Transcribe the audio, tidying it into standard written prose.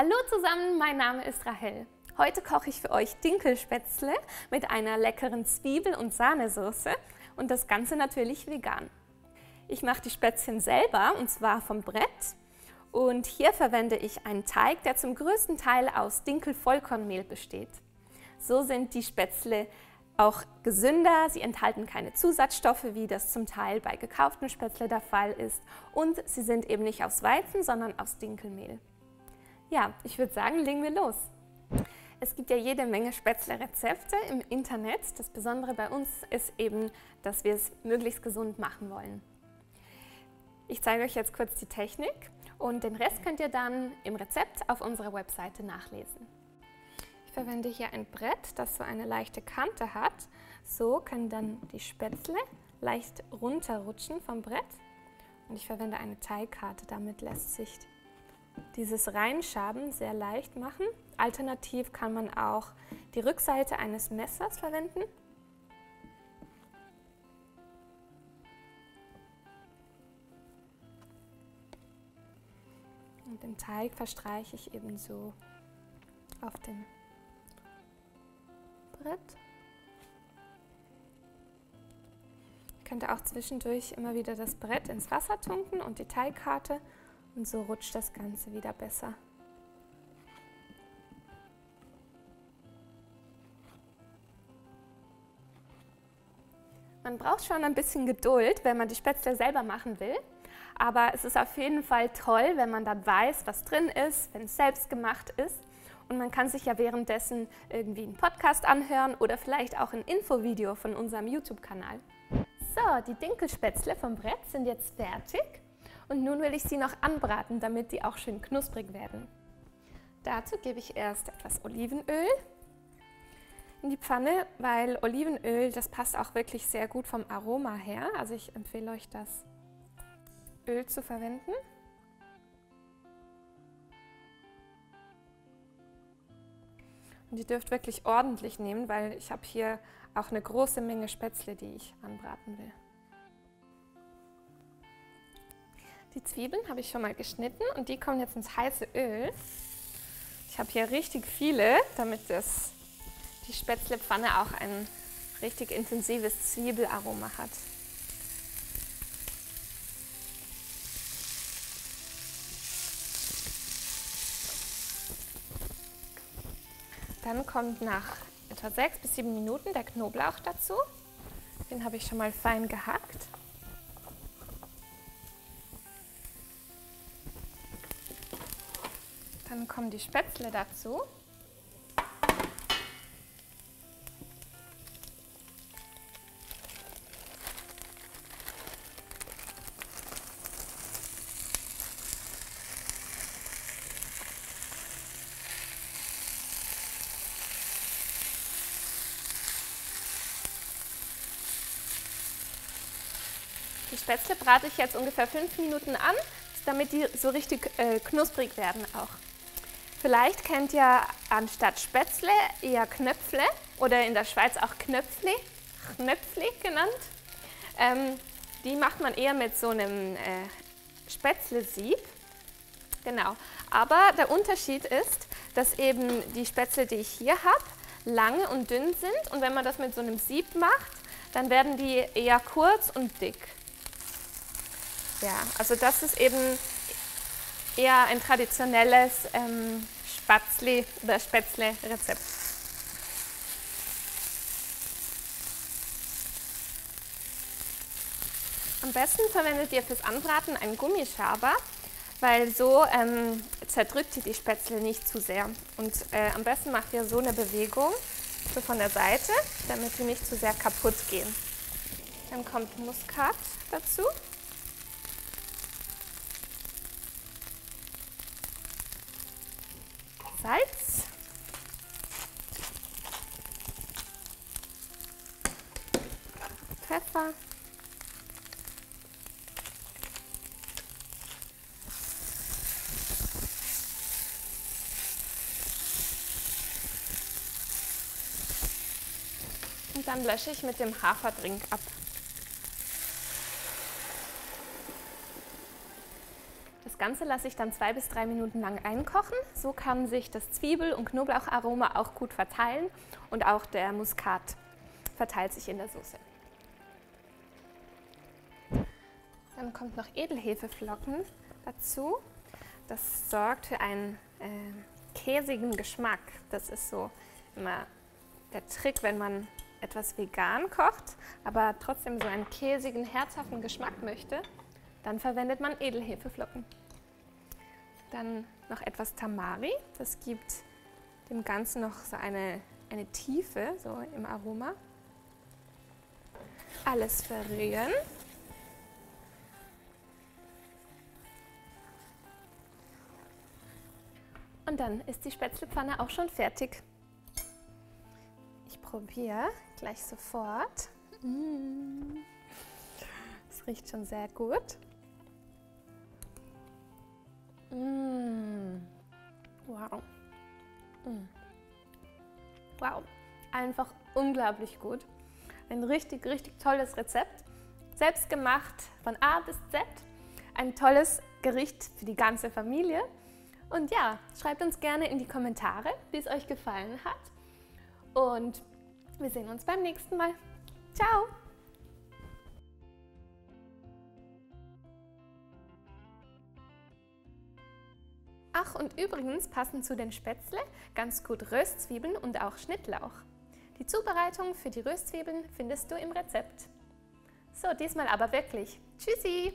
Hallo zusammen, mein Name ist Rahel. Heute koche ich für euch Dinkelspätzle mit einer leckeren Zwiebel- und Sahnesoße und das Ganze natürlich vegan. Ich mache die Spätzchen selber und zwar vom Brett und hier verwende ich einen Teig, der zum größten Teil aus Dinkel-Vollkornmehl besteht. So sind die Spätzle auch gesünder, sie enthalten keine Zusatzstoffe, wie das zum Teil bei gekauften Spätzle der Fall ist und sie sind eben nicht aus Weizen, sondern aus Dinkelmehl. Ja, ich würde sagen, legen wir los. Es gibt ja jede Menge Spätzle-Rezepte im Internet. Das Besondere bei uns ist eben, dass wir es möglichst gesund machen wollen. Ich zeige euch jetzt kurz die Technik und den Rest könnt ihr dann im Rezept auf unserer Webseite nachlesen. Ich verwende hier ein Brett, das so eine leichte Kante hat. So können dann die Spätzle leicht runterrutschen vom Brett. Und ich verwende eine Teigkarte, damit lässt sich dieses Reinschaben sehr leicht machen. Alternativ kann man auch die Rückseite eines Messers verwenden. Und den Teig verstreiche ich eben so auf dem Brett. Ihr könnt auch zwischendurch immer wieder das Brett ins Wasser tunken und die Teigkarte und so rutscht das Ganze wieder besser. Man braucht schon ein bisschen Geduld, wenn man die Spätzle selber machen will, aber es ist auf jeden Fall toll, wenn man dann weiß, was drin ist, wenn es selbst gemacht ist. Und man kann sich ja währenddessen irgendwie einen Podcast anhören oder vielleicht auch ein Infovideo von unserem YouTube-Kanal. So, die Dinkelspätzle vom Brett sind jetzt fertig und nun will ich sie noch anbraten, damit die auch schön knusprig werden. Dazu gebe ich erst etwas Olivenöl in die Pfanne, weil Olivenöl, das passt auch wirklich sehr gut vom Aroma her. Also ich empfehle euch, das Öl zu verwenden. Und ihr dürft wirklich ordentlich nehmen, weil ich habe hier auch eine große Menge Spätzle, die ich anbraten will. Die Zwiebeln habe ich schon mal geschnitten und die kommen jetzt ins heiße Öl. Ich habe hier richtig viele, damit die Spätzlepfanne auch ein richtig intensives Zwiebelaroma hat. Dann kommt nach etwa 6 bis 7 Minuten der Knoblauch dazu. Den habe ich schon mal fein gehackt. Dann kommen die Spätzle dazu. Die Spätzle brate ich jetzt ungefähr 5 Minuten an, damit die so richtig knusprig werden auch. Vielleicht kennt ihr anstatt Spätzle eher Knöpfle oder in der Schweiz auch Knöpfli genannt. Die macht man eher mit so einem Spätzlesieb. Genau. Aber der Unterschied ist, dass eben die Spätzle, die ich hier habe, lange und dünn sind und wenn man das mit so einem Sieb macht, dann werden die eher kurz und dick. Ja, also das ist eben eher ein traditionelles Spatzli- oder Spätzle-Rezept. Am besten verwendet ihr fürs Anbraten einen Gummischaber, weil so zerdrückt ihr die Spätzle nicht zu sehr. Und am besten macht ihr so eine Bewegung, so von der Seite, damit die nicht zu sehr kaputt gehen. Dann kommt Muskat dazu. Salz. Pfeffer. Und dann lösche ich mit dem Haferdrink ab. Das Ganze lasse ich dann 2 bis 3 Minuten lang einkochen. So kann sich das Zwiebel- und Knoblaucharoma auch gut verteilen und auch der Muskat verteilt sich in der Soße. Dann kommt noch Edelhefeflocken dazu. Das sorgt für einen käsigen Geschmack. Das ist so immer der Trick, wenn man etwas vegan kocht, aber trotzdem so einen käsigen, herzhaften Geschmack möchte, dann verwendet man Edelhefeflocken. Dann noch etwas Tamari, das gibt dem Ganzen noch so eine Tiefe so im Aroma. Alles verrühren. Und dann ist die Spätzlepfanne auch schon fertig. Ich probiere gleich sofort. Es riecht schon sehr gut. Wow. Wow, einfach unglaublich gut. Ein richtig, richtig tolles Rezept. Selbst gemacht von A bis Z. Ein tolles Gericht für die ganze Familie. Und ja, schreibt uns gerne in die Kommentare, wie es euch gefallen hat. Und wir sehen uns beim nächsten Mal. Ciao! Ach, und übrigens passen zu den Spätzle ganz gut Röstzwiebeln und auch Schnittlauch. Die Zubereitung für die Röstzwiebeln findest du im Rezept. So, diesmal aber wirklich. Tschüssi!